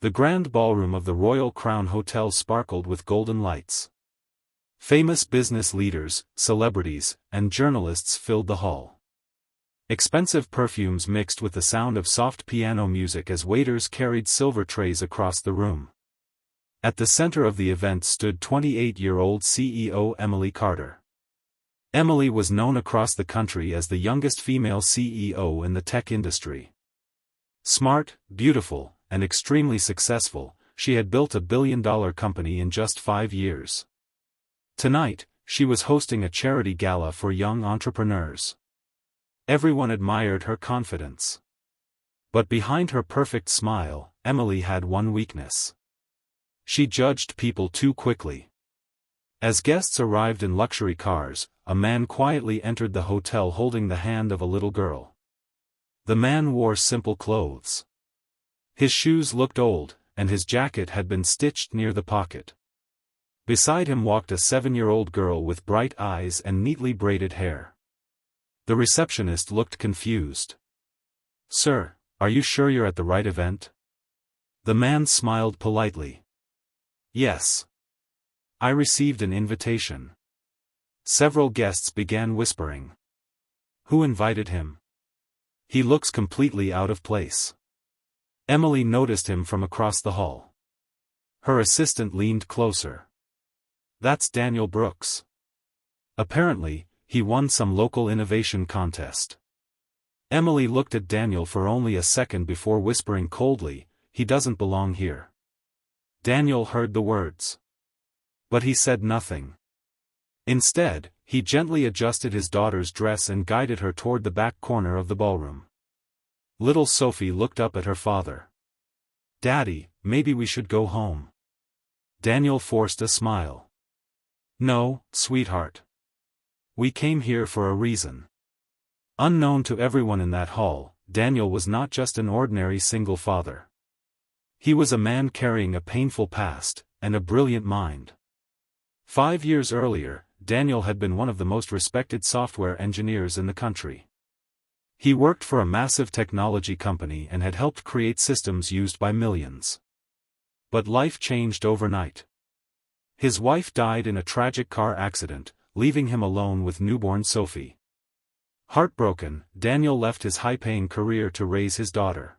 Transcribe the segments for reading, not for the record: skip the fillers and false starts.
The grand ballroom of the Royal Crown Hotel sparkled with golden lights. Famous business leaders, celebrities, and journalists filled the hall. Expensive perfumes mixed with the sound of soft piano music as waiters carried silver trays across the room. At the center of the event stood 28-year-old CEO Emily Carter. Emily was known across the country as the youngest female CEO in the tech industry. Smart, beautiful, and extremely successful, she had built a billion-dollar company in just 5 years. Tonight, she was hosting a charity gala for young entrepreneurs. Everyone admired her confidence. But behind her perfect smile, Emily had one weakness. She judged people too quickly. As guests arrived in luxury cars, a man quietly entered the hotel holding the hand of a little girl. The man wore simple clothes. His shoes looked old, and his jacket had been stitched near the pocket. Beside him walked a 7-year-old girl with bright eyes and neatly braided hair. The receptionist looked confused. "Sir, are you sure you're at the right event?" The man smiled politely. "Yes. I received an invitation." Several guests began whispering. "Who invited him? He looks completely out of place." Emily noticed him from across the hall. Her assistant leaned closer. "That's Daniel Brooks. Apparently, he won some local innovation contest." Emily looked at Daniel for only a second before whispering coldly, "He doesn't belong here." Daniel heard the words. But he said nothing. Instead, he gently adjusted his daughter's dress and guided her toward the back corner of the ballroom. Little Sophie looked up at her father. "Daddy, maybe we should go home." Daniel forced a smile. "No, sweetheart. We came here for a reason." Unknown to everyone in that hall, Daniel was not just an ordinary single father. He was a man carrying a painful past, and a brilliant mind. 5 years earlier, Daniel had been one of the most respected software engineers in the country. He worked for a massive technology company and had helped create systems used by millions. But life changed overnight. His wife died in a tragic car accident, leaving him alone with newborn Sophie. Heartbroken, Daniel left his high-paying career to raise his daughter.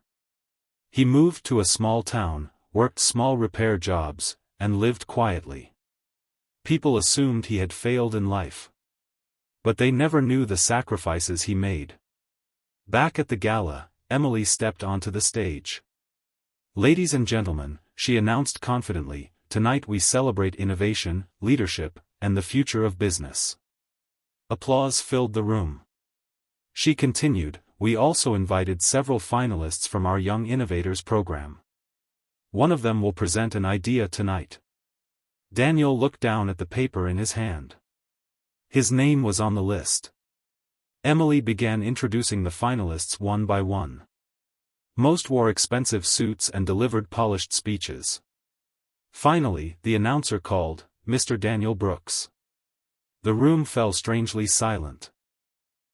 He moved to a small town, worked small repair jobs, and lived quietly. People assumed he had failed in life. But they never knew the sacrifices he made. Back at the gala, Emily stepped onto the stage. "Ladies and gentlemen," she announced confidently, "tonight we celebrate innovation, leadership, and the future of business." Applause filled the room. She continued, "We also invited several finalists from our Young Innovators program. One of them will present an idea tonight." Daniel looked down at the paper in his hand. His name was on the list. Emily began introducing the finalists one by one. Most wore expensive suits and delivered polished speeches. Finally, the announcer called, "Mr. Daniel Brooks." The room fell strangely silent.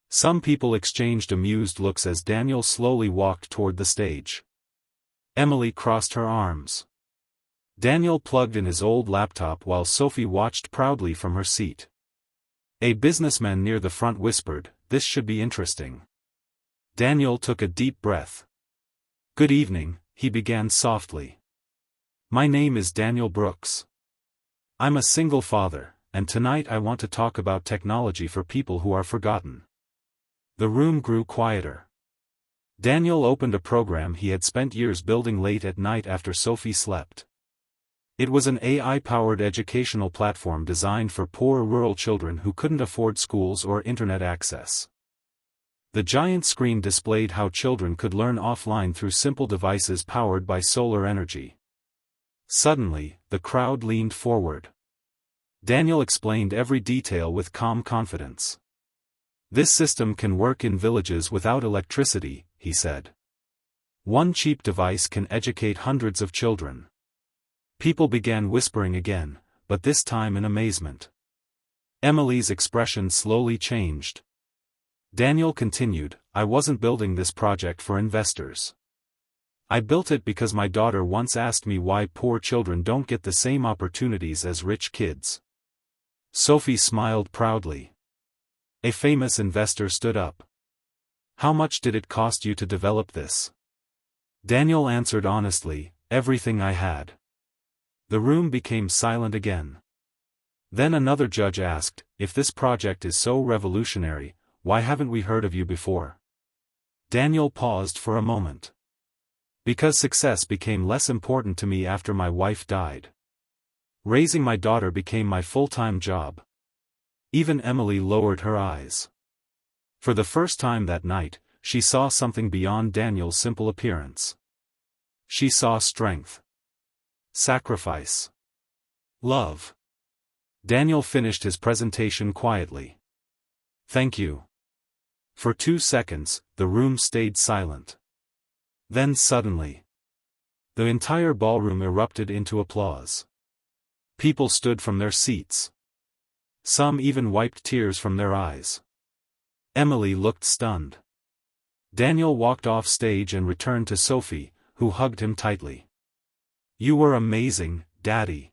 Some people exchanged amused looks as Daniel slowly walked toward the stage. Emily crossed her arms. Daniel plugged in his old laptop while Sophie watched proudly from her seat. A businessman near the front whispered, "This should be interesting." Daniel took a deep breath. "Good evening," he began softly. "My name is Daniel Brooks. I'm a single father, and tonight I want to talk about technology for people who are forgotten." The room grew quieter. Daniel opened a program he had spent years building late at night after Sophie slept. It was an AI-powered educational platform designed for poor rural children who couldn't afford schools or internet access. The giant screen displayed how children could learn offline through simple devices powered by solar energy. Suddenly, the crowd leaned forward. Daniel explained every detail with calm confidence. "This system can work in villages without electricity," he said. "One cheap device can educate hundreds of children." People began whispering again, but this time in amazement. Emily's expression slowly changed. Daniel continued, "I wasn't building this project for investors. I built it because my daughter once asked me why poor children don't get the same opportunities as rich kids. Sophie smiled proudly. A famous investor stood up. How much did it cost you to develop this? Daniel answered honestly, everything I had. The room became silent again. Then another judge asked, if this project is so revolutionary, why haven't we heard of you before? Daniel paused for a moment. Because success became less important to me after my wife died. Raising my daughter became my full-time job. Even Emily lowered her eyes. For the first time that night, she saw something beyond Daniel's simple appearance. She saw strength. Sacrifice. Love. Daniel finished his presentation quietly. Thank you. For 2 seconds, the room stayed silent. Then suddenly, the entire ballroom erupted into applause. People stood from their seats. Some even wiped tears from their eyes. Emily looked stunned. Daniel walked off stage and returned to Sophie, who hugged him tightly. You were amazing, Daddy.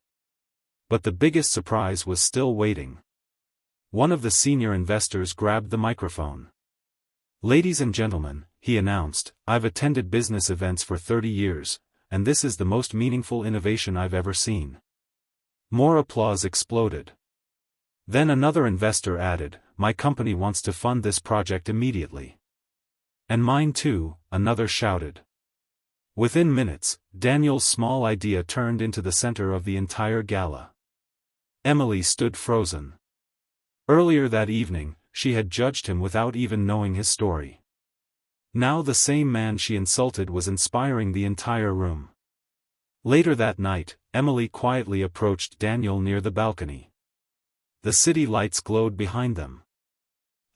But the biggest surprise was still waiting. One of the senior investors grabbed the microphone. Ladies and gentlemen, he announced, I've attended business events for 30 years, and this is the most meaningful innovation I've ever seen. More applause exploded. Then another investor added, my company wants to fund this project immediately. And mine too, another shouted. Within minutes, Daniel's small idea turned into the center of the entire gala. Emily stood frozen. Earlier that evening, she had judged him without even knowing his story. Now the same man she insulted was inspiring the entire room. Later that night, Emily quietly approached Daniel near the balcony. The city lights glowed behind them.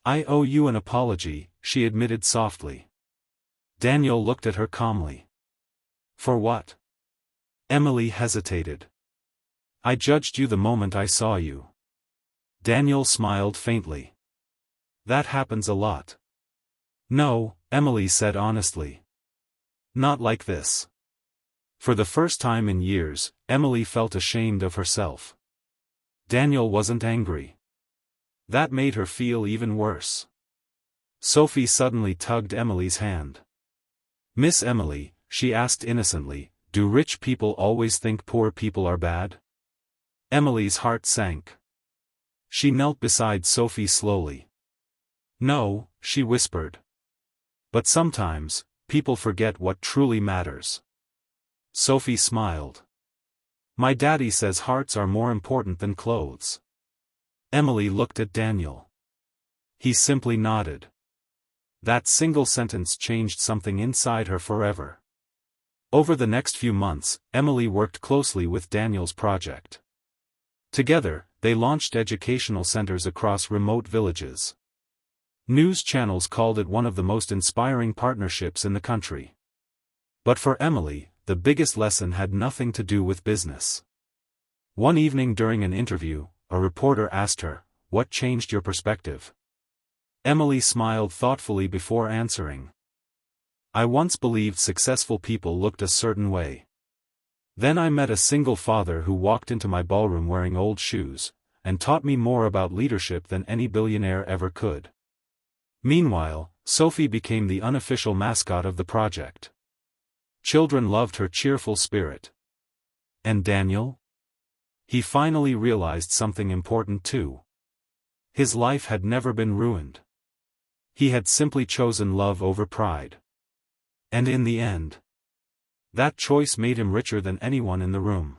I owe you an apology, she admitted softly. Daniel looked at her calmly. For what? Emily hesitated. I judged you the moment I saw you. Daniel smiled faintly. That happens a lot. No, Emily said honestly. Not like this. For the first time in years, Emily felt ashamed of herself. Daniel wasn't angry. That made her feel even worse. Sophie suddenly tugged Emily's hand. Miss Emily, she asked innocently, do rich people always think poor people are bad? Emily's heart sank. She knelt beside Sophie slowly. No, she whispered. But sometimes, people forget what truly matters. Sophie smiled. My daddy says hearts are more important than clothes. Emily looked at Daniel. He simply nodded. That single sentence changed something inside her forever. Over the next few months, Emily worked closely with Daniel's project. Together, they launched educational centers across remote villages. News channels called it one of the most inspiring partnerships in the country. But for Emily, the biggest lesson had nothing to do with business. One evening during an interview, a reporter asked her, what changed your perspective? Emily smiled thoughtfully before answering. I once believed successful people looked a certain way. Then I met a single father who walked into my ballroom wearing old shoes, and taught me more about leadership than any billionaire ever could. Meanwhile, Sophie became the unofficial mascot of the project. Children loved her cheerful spirit. And Daniel? He finally realized something important too. His life had never been ruined. He had simply chosen love over pride. And in the end, that choice made him richer than anyone in the room.